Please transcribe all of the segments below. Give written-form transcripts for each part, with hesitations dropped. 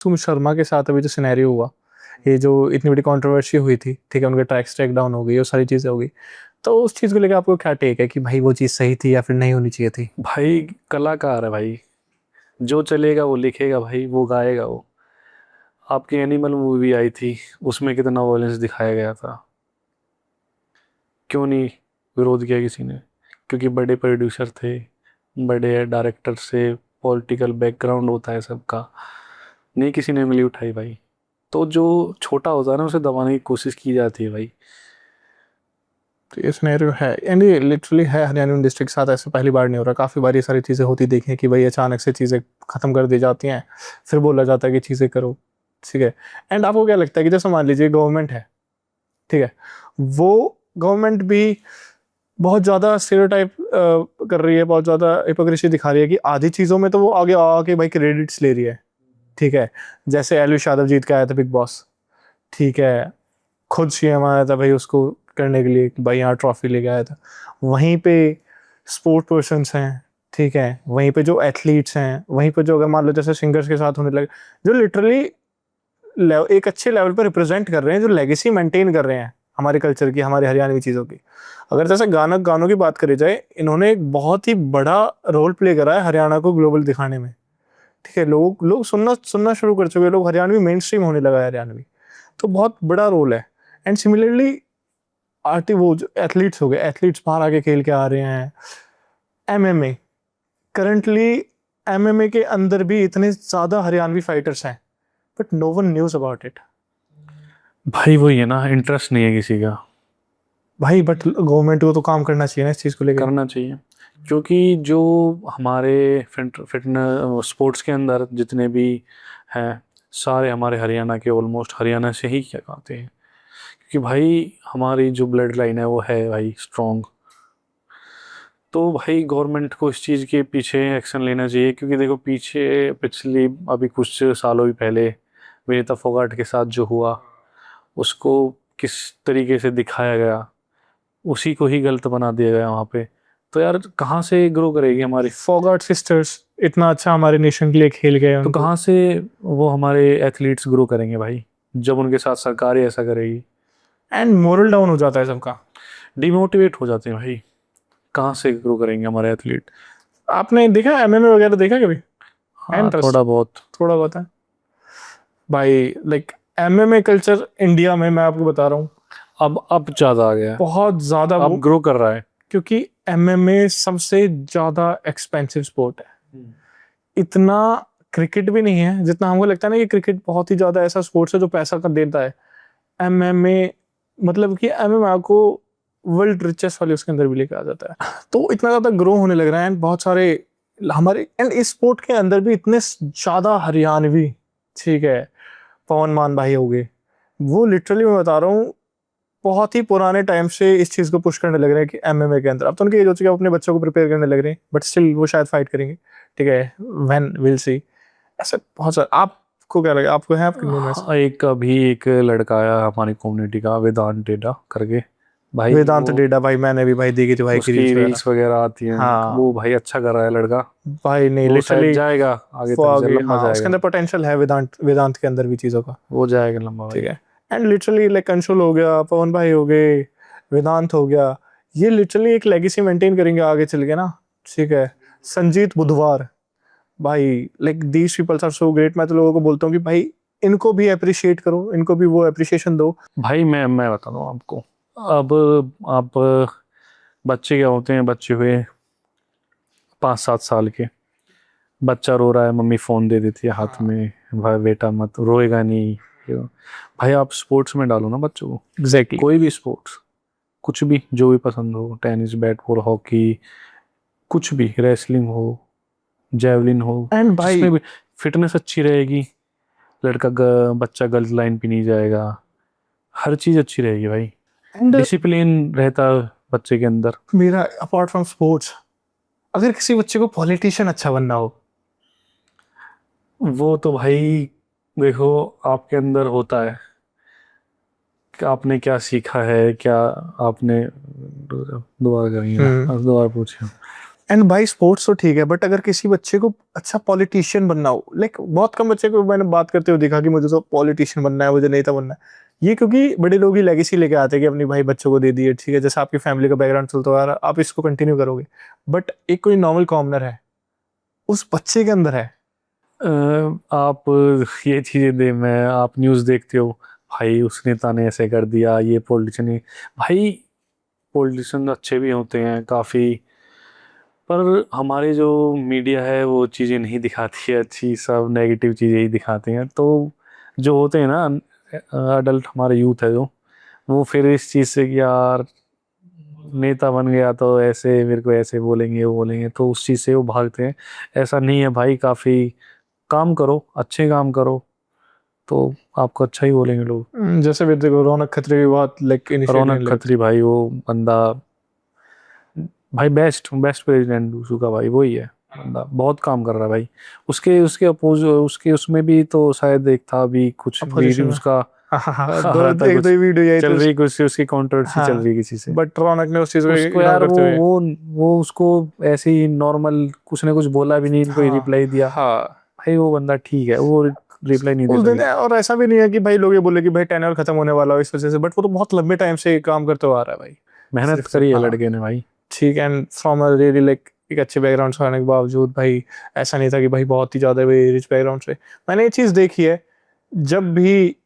सुमित शर्मा के साथ अभी जो सिनेरियो हुआ, ये जो इतनी बड़ी कंट्रोवर्सी हुई थी, ठीक है, उनके ट्रैक्स टेक डाउन हो गई, वो सारी चीज़ें हो गई। तो उस चीज़ को लेकर आपको क्या टेक है कि भाई वो चीज़ सही थी या फिर नहीं होनी चाहिए थी? भाई कलाकार है भाई, जो चलेगा वो लिखेगा भाई, वो गाएगा वो। आपकी एनिमल मूवी आई थी, उसमें कितना वॉयलेंस दिखाया गया था, क्यों नहीं विरोध किया किसी ने? क्योंकि बड़े प्रोड्यूसर थे, बड़े डायरेक्टर से, पॉलिटिकल बैकग्राउंड होता है सबका, नहीं किसी ने उंगली उठाई भाई। तो जो छोटा होता है ना, उसे दबाने की कोशिश की जाती है भाई। तो ये सिनेरियो है, एंड ये लिटरली है हरियाणा डिस्ट्रिक्ट के साथ, ऐसे पहली बार नहीं हो रहा, काफ़ी बार ये सारी चीज़ें होती देखी हैं कि भाई अचानक से चीज़ें ख़त्म कर दी जाती हैं, फिर बोला जाता है कि चीज़ें करो, ठीक है। एंड आपको क्या लगता है कि जैसे मान लीजिए गवर्नमेंट है, ठीक है, वो गवर्नमेंट भी बहुत ज़्यादा स्टेरियोटाइप कर रही है, बहुत ज़्यादा हिपोक्रेसी दिखा रही है कि आधी चीज़ों में तो वो आगे आके भाई क्रेडिट्स ले रही है, ठीक है। जैसे एलविश यादव जीत के आया था बिग बॉस, ठीक है, खुद सीएम आया था भाई उसको करने के लिए कि भाई यहाँ ट्रॉफी लेके आया था। वहीं पे स्पोर्ट पर्सन्स हैं, ठीक है, वहीं पे जो एथलीट्स हैं, वहीं पे जो अगर मान लो जैसे सिंगर्स के साथ होने लगे, जो लिटरली एक अच्छे लेवल पर रिप्रेजेंट कर रहे हैं, जो लेगेसी मेंटेन कर रहे हैं हमारे कल्चर की, हमारे हरियाणवी चीज़ों की। अगर जैसे गानों की बात करी जाए, इन्होंने एक बहुत ही बड़ा रोल प्ले करा है हरियाणा को ग्लोबल दिखाने में, ठीक है। लोग लोग सुनना सुनना शुरू कर चुके हैं, लोग हरियाणवी मेन स्ट्रीम होने लगा है हरियाणवी। तो बहुत बड़ा रोल है। एंड सिमिलरली आर्टी वो जो एथलीट्स हो गए, एथलीट्स बाहर आके खेल के आ रहे हैं। एमएमए करंटली, एमएमए के अंदर भी इतने ज़्यादा हरियाणवी फाइटर्स हैं, but no one news about it. भाई वही है ना, इंटरेस्ट नहीं है किसी का। भाई बट गवर्नमेंट को तो काम करना चाहिए ना इस चीज़ को लेके। करना चाहिए, क्योंकि जो हमारे फिटनेस स्पोर्ट्स के अंदर जितने भी हैं, सारे हमारे हरियाणा के, ऑलमोस्ट हरियाणा से ही क्या कहते हैं। क्योंकि भाई हमारी जो ब्लड लाइन है वो है भाई स्ट्रॉन्ग। तो भाई गवर्नमेंट को इस चीज़ के पीछे एक्शन लेना चाहिए, क्योंकि देखो पीछे पिछली अभी कुछ सालों ही पहले विनीता फोगाट के साथ जो हुआ, उसको किस तरीके से दिखाया गया, उसी को ही गलत बना दिया गया वहाँ पे। तो यार कहाँ से ग्रो करेगी हमारी? फॉगाट सिस्टर्स इतना अच्छा हमारे नेशन के लिए खेल गए तो उनको। कहाँ से वो हमारे एथलीट्स ग्रो करेंगे भाई, जब उनके साथ सरकार ही ऐसा करेगी? एंड मोरल डाउन हो जाता है सबका। डिमोटिवेट हो जाते हैं भाई। कहाँ से ग्रो करेंगे हमारे एथलीट? आपने देखा एमएमए वगैरह देखा कभी? हाँ इंटरेस्ट थोड़ा बहुत। थोड़ा बहुत है भाई। लाइक एमएमए कल्चर इंडिया में, मैं आपको बता रहा हूँ, अब ज़्यादा आ गया है, बहुत ज्यादा वो, अब ग्रो कर रहा है। क्योंकि एमएमए सबसे ज्यादा एक्सपेंसिव स्पोर्ट है। इतना क्रिकेट भी नहीं है जितना हमको लगता है ना कि क्रिकेट बहुत ही ज्यादा ऐसा स्पोर्ट्स है जो पैसा कर देता है। एमएमए मतलब कि एमएमए को वर्ल्ड रिचेस्ट वाले उसके अंदर भी लेकर आ जाता है। तो इतना ज्यादा ग्रो होने लग रहा है, एंड बहुत सारे हमारे, एंड इस स्पोर्ट के अंदर भी इतने ज्यादा हरियाणवी, ठीक है, पवन मान भाई हो गए, वो लिटरली मैं बता रहा हूँ बहुत ही पुराने टाइम से इस चीज को पुश करने लग रहे हैं कि एमएमए के अंदर। अब तो उनकी एज हो चुकी है, अपने बच्चों को प्रिपेयर करने लग रहे हैं, बट स्टिल वो शायद फाइट करेंगे, ठीक है, व्हेन विल सी। ऐसे बहुत सारे। आपको क्या लगा, आपको है आपके न्यू में? हाँ, एक अभी एक लड़का आया हमारी कम्युनिटी का, वेदांत डेडा करके। भाई वेदांत वो, डेडा, भाई मैंने भी भाई देखी थी भाई की उसकी रील्स वगैरह। रील्स वगैरह आती हैं, हाँ वो भाई अच्छा कर रहा है लड़का। भाई, नहीं वो शायद लिटरली जाएगा आगे तक, फॉग, लंबा हाँ उसके जाएगा। अंदर पोटेंशियल है, वेदांत वेदांत के अंदर भी चीज़ों का, वो जाएगा लंबा ठीक भाई। है। एंड लिटरली लाइक अंशुल हो गया, पवन भाई हो गए, वेदांत हो गया, ये लिटरली एक लेगेसी मेंटेन करेंगे आगे चल के ना, ठीक है। संजीत बुधवार, भाई like these peoples are so great. मैं तो लोगों को बोलता हूँ कि भाई इनको भी अप्रिशिएट करो, इनको भी वो अप्रिशिएशन दो। भाई मैं बता दूँ आपको, अब आप बच्चे क्या होते हैं, बच्चे हुए 5-7 साल के, बच्चा रो रहा है, मम्मी फ़ोन दे देती है हाथ हाँ में, भाई बेटा मत रोएगा नहीं। भाई आप स्पोर्ट्स में डालो ना बच्चों को, एग्जैक्टली। कोई भी स्पोर्ट्स, कुछ भी जो भी पसंद हो, टेनिस, बैट बॉल, हॉकी, कुछ भी, रेसलिंग हो, जेवलिन हो, एंड भाई, जिसमें भी फिटनेस अच्छी रहेगी, बच्चा गर्ल्स लाइन पे नहीं जाएगा, हर चीज़ अच्छी रहेगी भाई। एंड डिसिप्लिन रहता है बच्चे के अंदर। मेरा अपार्ट फ्रॉम स्पोर्ट्स, अगर किसी बच्चे को पॉलिटिशियन अच्छा बनना हो, वो तो भाई देखो, आपके अंदर होता है कि आपने क्या सीखा है, क्या आपने, दोबारा करेंगे ना, हम्म, दोबारा पूछिए। एंड भाई स्पोर्ट्स तो ठीक है, बट अगर किसी बच्चे को अच्छा पॉलिटिशियन बनना हो, लाइक बहुत कम बच्चे को मैंने बात करते हुए देखा कि मुझे तो पॉलिटिशियन बनना है, मुझे नेता बनना है। ये क्योंकि बड़े लोग ही लेगेसी लेके आते हैं कि अपनी भाई बच्चों को दे दिए, ठीक है, जैसे आपकी फैमिली का बैकग्राउंड चलता आ रहा है, आप इसको कंटिन्यू करोगे। बट एक कोई नॉर्मल कॉमनर है, उस बच्चे के अंदर है। आप ये चीज़ें दे मैं आप न्यूज़ देखते हो, भाई उस नेता ने ऐसे कर दिया, ये पॉलिटिशियन, भाई पॉलिटिशियन अच्छे भी होते हैं काफ़ी, पर हमारे जो मीडिया है वो चीज़ें नहीं दिखाती है अच्छी, सब नेगेटिव चीज़ें ही दिखाते हैं। तो जो होते हैं ना अडल्ट, हमारे यूथ है जो, वो फिर इस चीज़ से कि यार नेता बन गया तो ऐसे मेरे को ऐसे बोलेंगे वो बोलेंगे, तो उस चीज़ से वो भागते हैं। ऐसा नहीं है भाई, काफ़ी काम करो, अच्छे काम करो, तो आपको अच्छा ही बोलेंगे लोग। जैसे भी देखो रौनक खत्री भी बहुत लाइक रौनक इनिशिएटिव, खत्री भाई, वो बंदा भाई बेस्ट बेस्ट प्रेसिडेंट दूसू का भाई वही है। बंदा बहुत काम कर रहा है भाई। उसके उसके अपोज उसके उसमें भी तो शायद एक था अभी कुछ अपोजिशन वीडियो में। उसका हाँ, आ दो रहा था, एक कुछ दो वीडियो यही चल तो। रही, कुछ उसकी कंट्रोवर्सी चल हाँ, रही किसी से। बट रौनक ने उस चीज को उसको इग्नोर यार करते हुए। वो उसको ऐसे ही नॉर्मल कुछ ना कुछ बोला भी नहीं, कोई हाँ रिप्लाई दिया। हाँ, भाई वो बंदा ठीक है, वो रिप्लाई नहीं दे उस दिन, सके। और ऐसा भी नहीं है कि भाई लोग ये बोले कि भाई टेन्योर खत्म होने वाला हो इस वजह से, बट वो तो बहुत लंबे टाइम से काम करते हुआ आ रहा है भाई। मेहनत सिर्फ करी है हाँ, लड़के ने भाई। ठीक, and from a really like एक अच्छे बैकग्राउंड से आने के बावजूद भाई, ऐसा नहीं था कि भाई बहुत ही ज्यादा भाई रिच बैकग्राउंड से। मैंने ये चीज देखी है, जब भी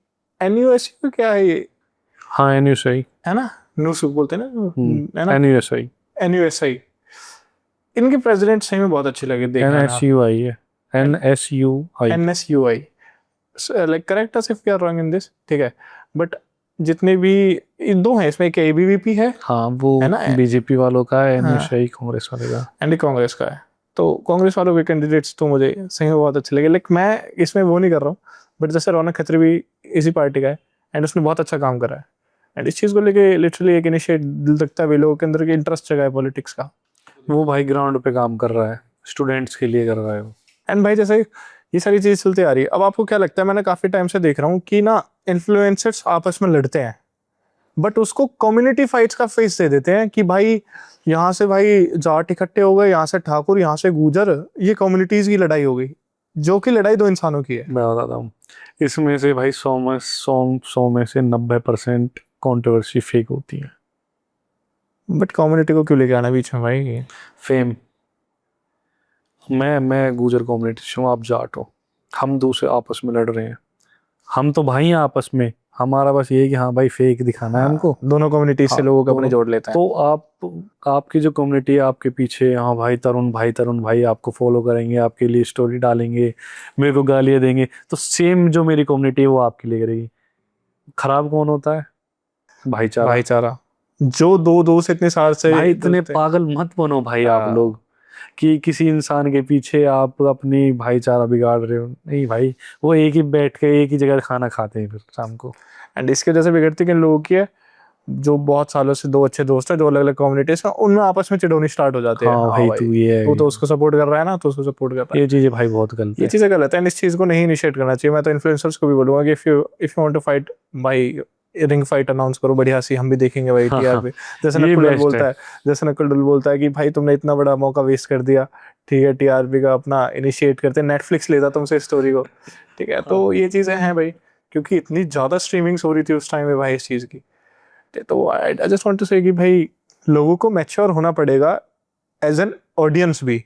एनयूएसयू क्या है ये, हाँ NUSI। है ना, नूसू बोलते हैं ना, है ना, NUSI। एनयूएसआई, इनके प्रेसिडेंट सही में बहुत अच्छे लगे देखने में। NSUI है। NSUI। NSUI, like correct us if you are wrong in this, ठीक है। बट जितने भी ये दो हैं इसमें, एक एबीवीपी हाँ वो है ना, बीजेपी वालों का है, हाँ, NSI कांग्रेस वाले का। एंड कांग्रेस का है। तो कांग्रेस वालों के कैंडिडेट्स तो मुझे सही में बहुत अच्छे लगे, लाइक मैं इसमें वो नहीं कर रहा हूँ, बट जैसे रौनक खत्री भी इसी पार्टी का है, एंड उसने बहुत अच्छा काम करा है। एंड इस चीज़ को लेके लिटरली एक इनिशिएट दिल तकता है भी, लोगों के अंदर की इंटरेस्ट जगह है पॉलिटिक्स का। वो भाई ग्राउंड पे काम कर रहा है, स्टूडेंट्स के लिए कर रहा है वो। एंड भाई जैसे ये सारी चीज़ चलती आ रही है, अब आपको क्या लगता है, मैंने काफ़ी टाइम से देख रहा हूँ कि ना इन्फ्लुएंसर्स आपस में लड़ते हैं, बट उसको कम्युनिटी फाइट्स का फेस दे देते हैं कि भाई यहाँ से भाई जाट इकट्ठे हो गए, यहाँ से ठाकुर, यहाँ से गुजर, ये कम्युनिटीज की लड़ाई हो गई, जो कि लड़ाई दो इंसानों की है। मैं बताता हूँ, इसमें से भाई 100 में से 90% कंट्रोवर्सी फेक होती है। बट कम्युनिटी को क्यों लेके आना बीच में भाई? फेम। मैं गुजर कम्युनिटी से हूँ, आप जाट हो, हम दूसरे आपस में लड़ रहे हैं, हम तो भाई हैं आपस में, हमारा बस ये है कि हाँ भाई फेक दिखाना है हाँ, हमको। दोनों कम्युनिटीज हाँ से लोगों को अपने दोनों। जोड़ लेते हैं। तो आपकी जो कम्युनिटी है आपके पीछे, हाँ भाई तरुण भाई आपको फॉलो करेंगे, आपके लिए स्टोरी डालेंगे, मेरे को गालियाँ देंगे, तो सेम जो मेरी कम्युनिटी है वो आपके लिए करेगी। खराब कौन होता है? भाईचारा। भाईचारा, जो दो दोस्त इतने साल से भाई इतने दोस्त थे। पागल मत बनो भाई आप हाँ, लोग, कि किसी इंसान के पीछे आप अपनी भाईचारा बिगाड़ रहे हो। नहीं भाई, वो एक ही बैठ के एक ही जगह खाना खाते हैं फिर शाम को। एंड इसकी वजह से बिगड़ती किन लोगों की है, जो बहुत सालों से दो अच्छे दोस्त हैं जो अलग अलग कम्युनिटीज हैं, उनमें आपस में चिढ़ौनी स्टार्ट हो जाती है। हाँ हाँ भाई भाई, तू ये तू है, तो उसको सपोर्ट कर रहा है ना, तो उसको सपोर्ट कर रहा है। ये चीजें भाई बहुत गलत ये है। चीज़ें गलत है, एंड इस चीज़ को नहीं इनिशिएट करना चाहिए। मैं तो इन्फ्लुएंसर्स को भी बोलूंगा कि if you want to fight भाई, रिंग फाइट अनाउंस करो, बढ़िया सी, हम भी देखेंगे भाई हाँ टीआर हाँ, पे। जैसे ये नकुल दल बेस्ट है। बोलता है, जैसे नकुल दल बोलता है कि भाई तुमने इतना बड़ा मौका वेस्ट कर दिया, ठीक है, टीआरपी का अपना इनिशिएट करते, नेटफ्लिक्स लेता तुमसे स्टोरी को, ठीक है। तो ये चीज़ें हैं भाई, क्योंकि इतनी ज़्यादा स्ट्रीमिंग्स हो रही थी उस टाइम में भाई इस चीज़ की। तो आई जस्ट वांट टू से कि भाई लोगों को मैच्योर होना पड़ेगा एज एन ऑडियंस भी,